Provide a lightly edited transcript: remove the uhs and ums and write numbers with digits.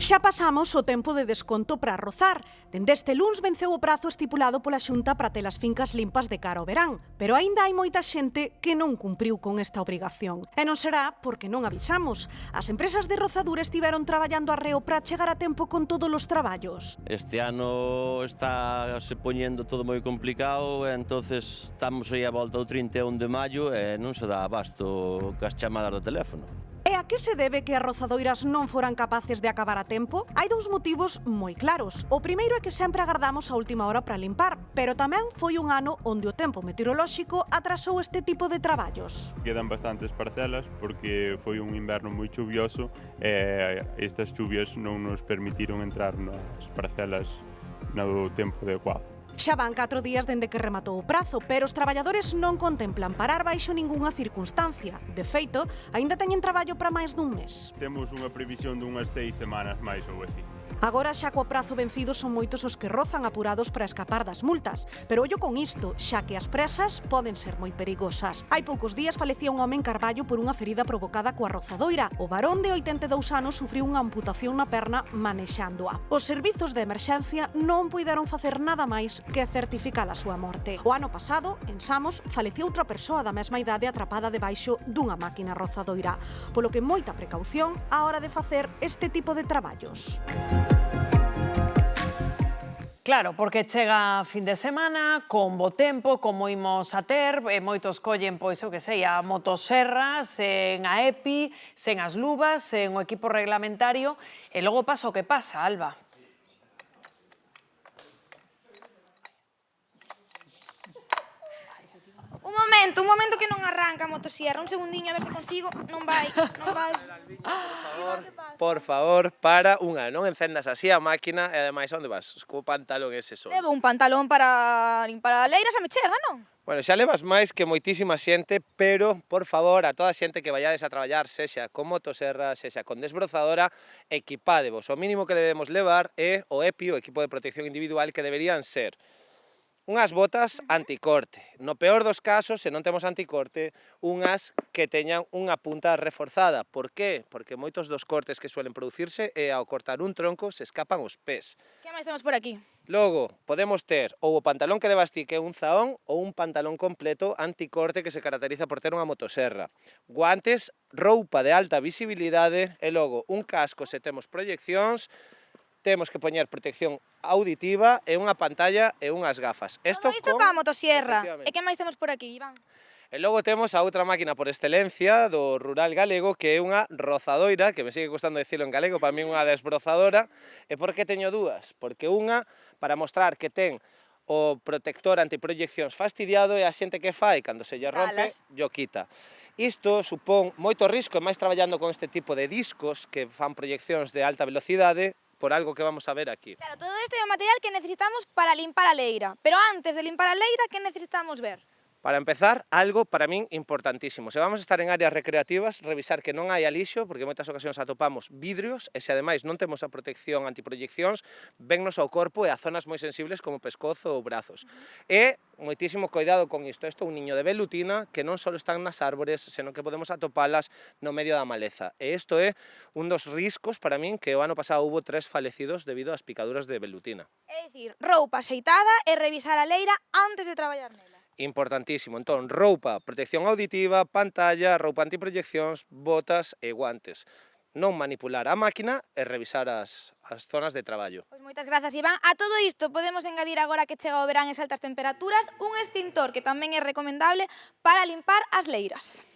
Xa pasamos o tempo de desconto para rozar. Dende este luns venceu o prazo estipulado pola Xunta para ter as fincas limpas de cara ao verán, pero aínda hai moita xente que non cumpriu con esta obrigación. E non será porque non avisamos. As empresas de rozadura estiveron traballando arreo para chegar a tempo con todos os traballos. Este ano está se poñendo todo moi complicado, e entonces estamos aí a volta do 31 de maio e non se dá abasto cas chamadas do teléfono. E a que se debe que as rozadoiras non foran capaces de acabar a tempo? Hai dous motivos moi claros. O primeiro é que sempre agardamos a última hora para limpar, pero tamén foi un ano onde o tempo meteorolóxico atrasou este tipo de traballos. Quedan bastantes parcelas porque foi un inverno moi chuvioso e estas chuvias non nos permitiron entrar nas parcelas no tempo adecuado. Xa van 4 días dende que rematou o prazo, pero os traballadores non contemplan parar baixo ningunha circunstancia. De feito, aínda teñen traballo para máis dun mes. Temos unha previsión dunhas 6 semanas máis ou así. Agora xa coa prazo vencido son moitos os que rozan apurados para escapar das multas. Pero ollo con isto, xa que as presas poden ser moi perigosas. Hai poucos días falecía un home en Carballo por unha ferida provocada coa rozadoira. O varón de 82 anos sufriu unha amputación na perna manexándoa. Os servizos de emerxencia non puideron facer nada máis que certificar a súa morte. O ano pasado, en Samos, faleceu outra persoa da mesma idade atrapada debaixo dunha máquina rozadoira. Polo que moita precaución á hora de facer este tipo de traballos. Claro, porque chega fin de semana, con bo tempo, como imos a ter, moitos collen, pois, eu que sei, a motosserra, sen a EPI, sen as luvas, sen o equipo reglamentario, e logo pasa o que pasa, Alba. Un momento que non arranca a motosierra, un segundiño a ver se consigo, non vai. Por favor, para unha, non encendas así a máquina e ademais onde vas? Co pantalón ese só. Levo un pantalón para limpar a leira, xa me chega, non? Bueno, xa levas máis que moitísima xente, pero, por favor, a toda a xente que vayades a traballar, sexa con motosserra, sexa con desbrozadora, equipádevos. O mínimo que debemos levar é o EPI, o equipo de protección individual, que deberían ser unhas botas anticorte. No peor dos casos, se non temos anticorte, unhas que teñan unha punta reforzada. Por qué? Porque moitos dos cortes que suelen producirse e ao cortar un tronco se escapan os pés. Que máis temos por aquí? Logo, podemos ter ou o pantalón que levas ti, que é un zaón, ou un pantalón completo anticorte que se caracteriza por ter unha motosserra. Guantes, roupa de alta visibilidade e logo un casco se temos proyeccións. Temos que poñer protección auditiva e unha pantalla e unhas gafas. Todo isto para a motosierra. E que máis temos por aquí, Iván? E logo temos a outra máquina por excelencia do rural galego, que é unha rozadoira, que me sigue costando dicilo en galego, para mí unha desbrozadora. E por que teño dúas? Porque unha, para mostrar que ten o protector antiproyeccións fastidiado, e a xente que fai, cando se lle rompe, yo quita. Isto supón moito risco, e máis traballando con este tipo de discos que fan proyeccións de alta velocidade, por algo que vamos a ver aquí. Claro, todo isto é o material que necesitamos para limpar a leira. Pero antes de limpar a leira, que necesitamos ver? Para empezar, algo para min importantísimo. Se vamos a estar en áreas recreativas, revisar que non hai alixo, porque en moitas ocasións atopamos vidrios, e se ademais non temos a protección antiproyeccións, vennos ao corpo e a zonas moi sensibles como pescozo ou brazos. E moitísimo cuidado con isto. Isto é un niño de velutina que non só están nas árbores, senón que podemos atopalas no medio da maleza. E isto é un dos riscos para min, que o ano pasado hubo 3 falecidos debido ás picaduras de velutina. É dicir, roupa axeitada e revisar a leira antes de traballar nela. Importantísimo. Entón, roupa, protección auditiva, pantalla, roupa antiproyeccións, botas e guantes. Non manipular a máquina e revisar as zonas de traballo. Pois moitas grazas, Iván. A todo isto podemos engadir agora que chega o verán e altas temperaturas un extintor que tamén é recomendable para limpar as leiras.